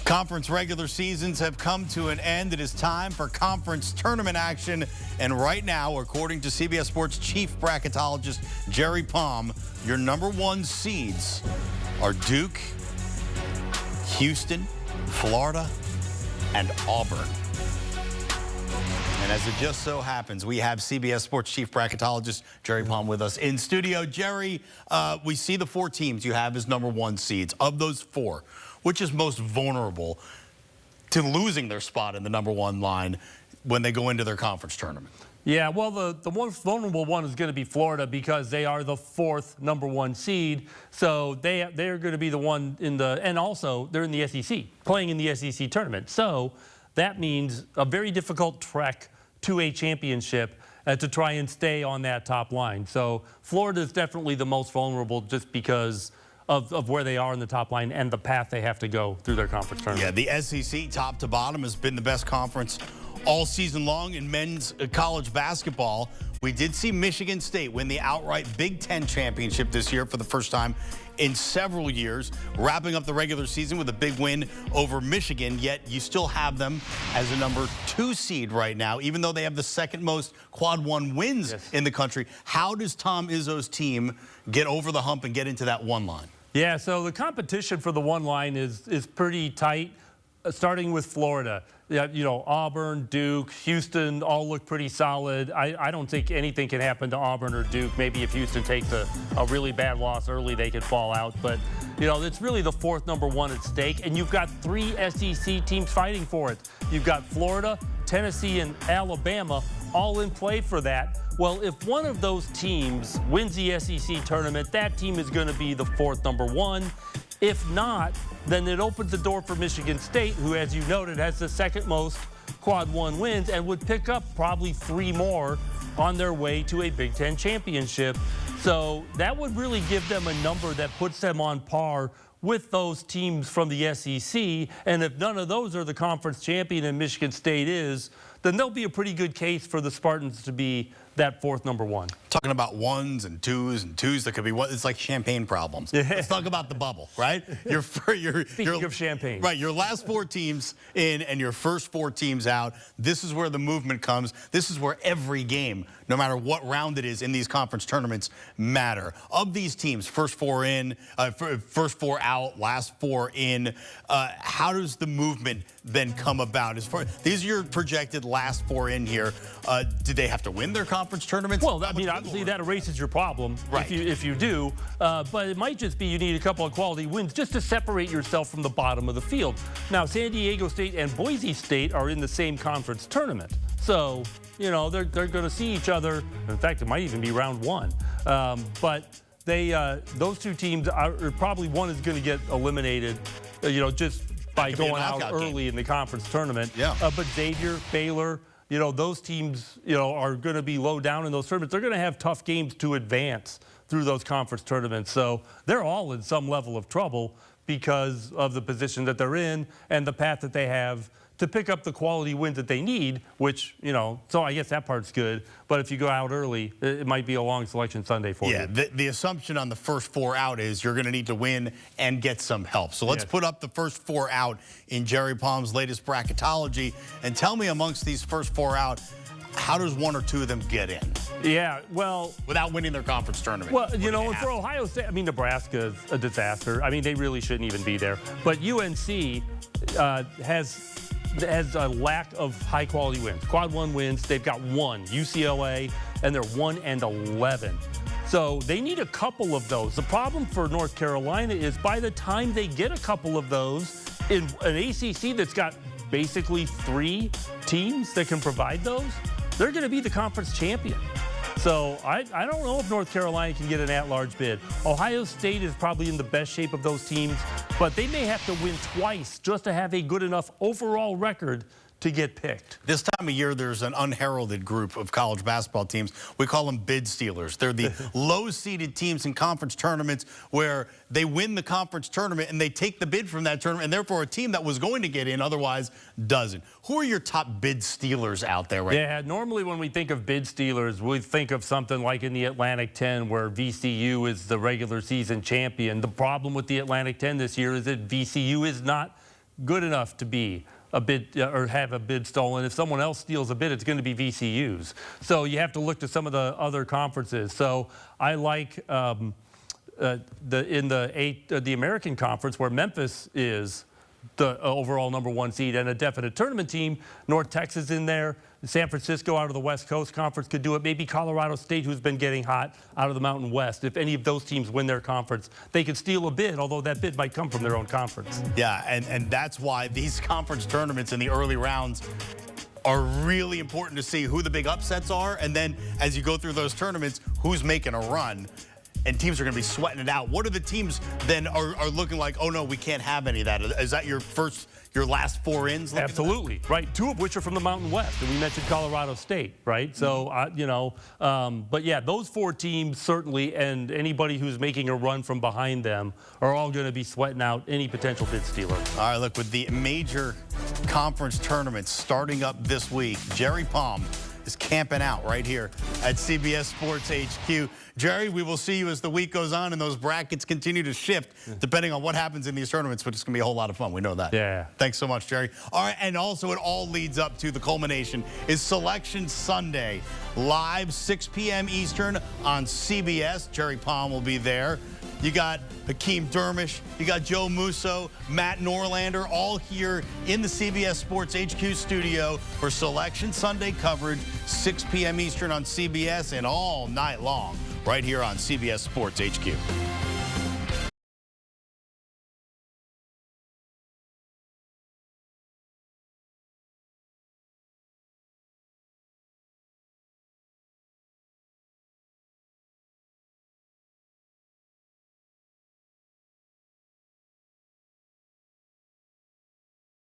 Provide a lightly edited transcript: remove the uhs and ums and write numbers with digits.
Conference regular seasons have come to an end. It is time for conference tournament action. And right now, according to CBS Sports chief bracketologist Jerry Palm, your #1 seeds are Duke, Houston, Florida, and Auburn. And as it just so happens, we have CBS Sports chief bracketologist Jerry Palm with us in studio. Jerry, we see the 4 teams you have as #1 seeds. Of those 4, which is most vulnerable to losing their spot in the #1 line when they go into their conference tournament? Yeah, well, the most vulnerable one is going to be Florida because they are the 4th #1 seed. So they're going to be the one in the, and also they're in the SEC, playing in the SEC tournament. So that means a very difficult trek to a championship to try and stay on that top line. So Florida is definitely the most vulnerable just because of where they are in the top line and the path they have to go through their conference tournament. Yeah, the SEC top to bottom has been the best conference all season long in men's college basketball. We did see Michigan State win the outright Big Ten championship this year for the first time in several years, wrapping up the regular season with a big win over Michigan, yet you still have them as a #2 seed right now, even though they have the 2nd most quad 1 wins in the country. How does Tom Izzo's team get over the hump and get into that 1 line? Yeah, so the competition for the 1 line is pretty tight, starting with Florida. Yeah, you know, Auburn, Duke, Houston all look pretty solid. I don't think anything can happen to Auburn or Duke. Maybe if Houston takes a really bad loss early, they could fall out. But, you know, it's really the 4th #1 at stake. And you've got 3 SEC teams fighting for it. You've got Florida, Tennessee, and Alabama all in play for that. Well, if one of those teams wins the SEC tournament, that team is going to be the 4th #1. If not, then it opens the door for Michigan State, who, as you noted, has the 2nd most quad 1 wins and would pick up probably 3 more on their way to a Big Ten championship. So that would really give them a number that puts them on par with those teams from the SEC. And if none of those are the conference champion and Michigan State is, then there'll be a pretty good case for the Spartans to be that 4th #1. Talking about 1s and 2s and 2s that could be one, it's like champagne problems. Yeah. Let's talk about the bubble, right? Speaking of champagne. Right, your last 4 teams in and your first 4 teams out. This is where the movement comes. This is where every game, no matter what round it is in these conference tournaments, matter. Of these teams, first 4 in, first 4 out, last 4 in, how does the movement then come about? These are your projected last 4 in here. Did they have to win their conference tournaments? Well, I mean, obviously that erases your problem if you do. But it might just be you need a couple of quality wins just to separate yourself from the bottom of the field. Now, San Diego State and Boise State are in the same conference tournament. So, you know, they're going to see each other. In fact, it might even be round 1. But those 2 teams are probably one is going to get eliminated, you know, just by going out early in the conference tournament. Yeah. But Xavier, Baylor, you know, those teams, you know, are going to be low down in those tournaments. They're going to have tough games to advance through those conference tournaments. So they're all in some level of trouble because of the position that they're in and the path that they have to pick up the quality wins that they need, which, you know, so I guess that part's good. But if you go out early, it might be a long selection Sunday for you. Yeah, the assumption on the first 4 out is you're going to need to win and get some help. So let's put up the first 4 out in Jerry Palm's latest bracketology. And tell me, amongst these first 4 out, how does 1 or 2 of them get in? Yeah, well, without winning their conference tournament. Well, you know, for Ohio State, I mean, Nebraska is a disaster. I mean, they really shouldn't even be there. But UNC has a lack of high-quality wins. Quad 1 wins, they've got 1. UCLA, and they're 1-11. So they need a couple of those. The problem for North Carolina is by the time they get a couple of those in an ACC that's got basically 3 teams that can provide those, they're going to be the conference champion. So I don't know if North Carolina can get an at-large bid. Ohio State is probably in the best shape of those teams, but they may have to win twice just to have a good enough overall record to get picked. This time of year, there's an unheralded group of college basketball teams. We call them bid stealers. They're the low-seeded teams in conference tournaments where they win the conference tournament and they take the bid from that tournament, and therefore a team that was going to get in otherwise doesn't. Who are your top bid stealers out there right now? Yeah, normally when we think of bid stealers, we think of something like in the Atlantic 10 where VCU is the regular season champion. The problem with the Atlantic 10 this year is that VCU is not good enough to be a bid or have a bid stolen. If someone else steals a bid, it's going to be VCU's. So you have to look to some of the other conferences. So I like in the American Conference, where Memphis is the overall #1 seed and a definite tournament team. North Texas in there. San Francisco out of the West Coast Conference could do it. Maybe Colorado State, who's been getting hot out of the Mountain West. If any of those teams win their conference, they could steal a bid, although that bid might come from their own conference. Yeah, and that's why these conference tournaments in the early rounds are really important to see who the big upsets are. And then as you go through those tournaments, who's making a run. And teams are going to be sweating it out. What are the teams then are looking like, oh, no, we can't have any of that? Is that your last 4 ins? Absolutely, right. 2 of which are from the Mountain West. And we mentioned Colorado State, right? So, you know, but yeah, those 4 teams certainly, and anybody who's making a run from behind them are all going to be sweating out any potential bid stealer. All right, look, with the major conference tournaments starting up this week, Jerry Palm is camping out right here at CBS Sports HQ. Jerry, we will see you as the week goes on and those brackets continue to shift depending on what happens in these tournaments, but it's going to be a whole lot of fun. We know that. Yeah. Thanks so much, Jerry. All right, and also it all leads up to the culmination is Selection Sunday, live 6 p.m. Eastern on CBS. Jerry Palm will be there. You got Hakeem Dermish, you got Joe Musso, Matt Norlander, all here in the CBS Sports HQ studio for Selection Sunday coverage, 6 p.m. Eastern on CBS and all night long right here on CBS Sports HQ.